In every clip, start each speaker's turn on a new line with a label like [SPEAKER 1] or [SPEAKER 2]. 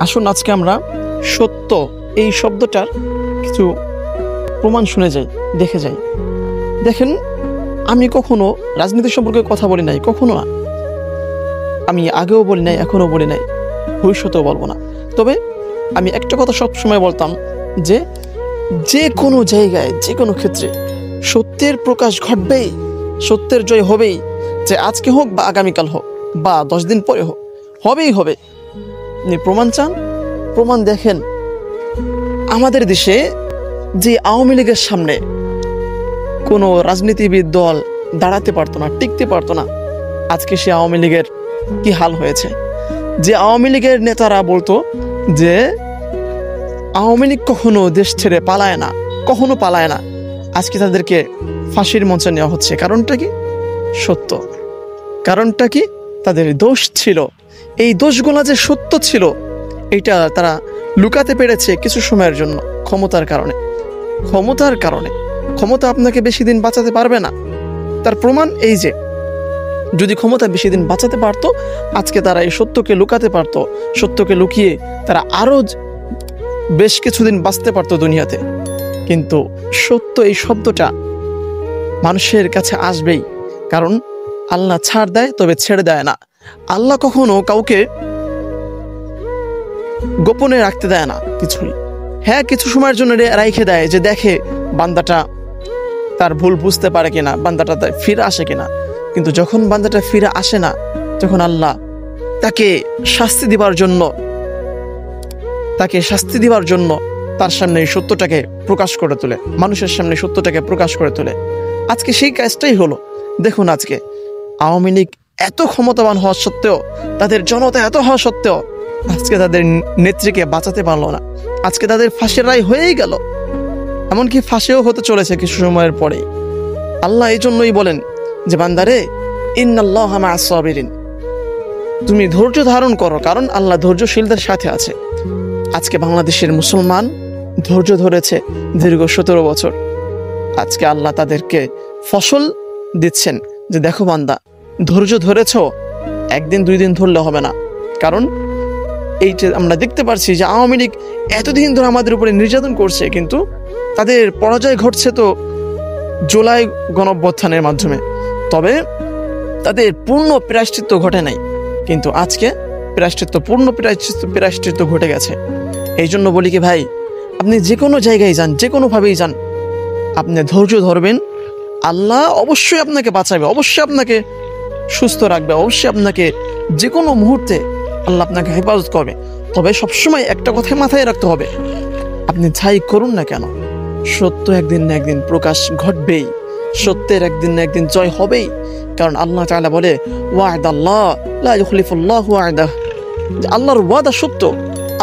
[SPEAKER 1] আসুন আজকে আমরা সত্য এই শব্দটার কিছু প্রমাণ শুনে যাই, দেখে যাই। দেখেন, আমি কখনো রাজনীতি সম্পর্কে কথা বলি নাই, কখনো না। আমি আগেও বলি নাই, এখনও বলি নাই, ভবিষ্যতেও বলবো না। তবে আমি একটা কথা সব সময় বলতাম যে যে কোনো জায়গায়, যে কোনো ক্ষেত্রে সত্যের প্রকাশ ঘটবেই, সত্যের জয় হবেই। যে আজকে হোক বা আগামীকাল হোক বা 10 দিন পরে হোক, হবেই হবে। আপনি প্রমাণ চান, প্রমাণ দেখেন। আমাদের দেশে যে আওয়ামী লীগের সামনে কোনো রাজনীতিবিদ দল দাঁড়াতে পারতো না, টিকতে পারতো না, আজকে সে আওয়ামী লীগের কি হাল হয়েছে। যে আওয়ামী লীগের নেতারা বলতো যে আওয়ামী লীগ কখনো দেশ ছেড়ে পালায় না, কখনো পালায় না, আজকে তাদেরকে ফাঁসির মঞ্চে নেওয়া হচ্ছে। কারণটা কি? সত্য। কারণটা কি? তাদের দোষ ছিল। এই দোষগুলো যে সত্য ছিল, এটা তারা লুকাতে পেরেছে কিছু সময়ের জন্য, ক্ষমতার কারণে। ক্ষমতার কারণে। ক্ষমতা আপনাকে বেশি দিন বাঁচাতে পারবে না। তার প্রমাণ এই যে, যদি ক্ষমতা বেশি দিন বাঁচাতে পারতো, আজকে তারা এই সত্যকে লুকাতে পারতো। সত্যকে লুকিয়ে তারা আরো বেশ কিছুদিন বাঁচতে পারতো দুনিয়াতে। কিন্তু সত্য এই শব্দটা মানুষের কাছে আসবেই, কারণ আল্লাহ ছাড় দেয় তবে ছেড়ে দেয় না। আল্লাহ কখনো কাউকে গোপনে রাখতে দেয় না কিছুই। হ্যাঁ, কিছু সময়ের জন্য রাইখে দেয়, যে দেখে বান্দাটা তার ভুল বুঝতে পারে কিনা, বান্দাটা ফিরে আসে কিনা। কিন্তু যখন বান্দাটা ফিরে আসে না, তখন আল্লাহ তাকে শাস্তি দিবার জন্য তার সামনে এই সত্যটাকে প্রকাশ করে তোলে, মানুষের সামনে সত্যটাকে প্রকাশ করে তোলে। আজকে সেই কাজটাই হলো। দেখুন, আজকে আওয়ামী লীগ এত ক্ষমতাবান হওয়া সত্ত্বেও, তাদের জনতা এত হওয়া সত্ত্বেও, আজকে তাদের নেত্রীকে বাঁচাতে পারলো না। আজকে তাদের ফাঁসির রায় হয়েই গেল, এমনকি ফাঁসিও হতে চলেছে কিছু সময়ের পরে। আল্লাহ এই জন্যই বলেন যে বান্দারে, ইন্নাল্লাহা মা'আস সাবিরিন, তুমি ধৈর্য ধারণ করো, কারণ আল্লাহ ধৈর্যশীলদের সাথে আছে। আজকে বাংলাদেশের মুসলমান ধৈর্য ধরেছে দীর্ঘ 17 বছর। আজকে আল্লাহ তাদেরকে ফসল দিচ্ছেন যে দেখো বান্দা, ধৈর্য ধরেছ, একদিন 2 দিন ধরলে হবে না। কারণ এই যে আমরা দেখতে পারছি যে আওয়ামী লীগ এতদিন ধরে আমাদের উপরে নির্যাতন করছে, কিন্তু তাদের পরাজয় ঘটছে তো জুলাই গণঅভ্যুত্থানের মাধ্যমে। তবে তাদের পূর্ণ প্রায়শ্চিত্ত ঘটে নাই, কিন্তু আজকে পূর্ণ প্রায়শ্চিত্ত ঘটে গেছে। এই জন্য বলি কি ভাই, আপনি যে কোনো জায়গায় যান, যে কোনোভাবেই যান, আপনি ধৈর্য ধরবেন, আল্লাহ অবশ্যই আপনাকে বাঁচাবে, অবশ্যই আপনাকে সুস্থ রাখবে, অবশ্যই আপনাকে যে কোনো মুহূর্তে আল্লাহ আপনাকে হেফাজত করবে। তবে সবসময় একটা কথাই মাথায় রাখতে হবে, আপনি যাই করুন না কেন, সত্য একদিন না একদিন প্রকাশ ঘটবেই, সত্যের একদিন না একদিন জয় হবেই। কারণ আল্লাহ তাআলা বলে, ওয়া'দাল্লাহ লা ইউখলিফুল্লাহু ওয়া'দাহ, আল্লাহর ওয়াদা সত্য,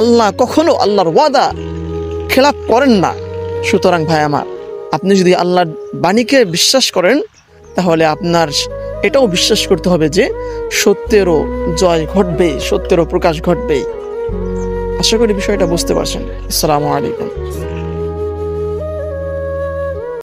[SPEAKER 1] আল্লাহ কখনো আল্লাহর ওয়াদা খেলাপ করেন না। সুতরাং ভাই আমার, আপনি যদি আল্লাহর বাণীকে বিশ্বাস করেন, তাহলে আপনার এটাও বিশ্বাস করতে হবে যে সত্যেরও জয় ঘটবে, সত্যেরও প্রকাশ ঘটবে। আশা করি বিষয়টা বুঝতে পারছেন। আসসালামু আলাইকুম।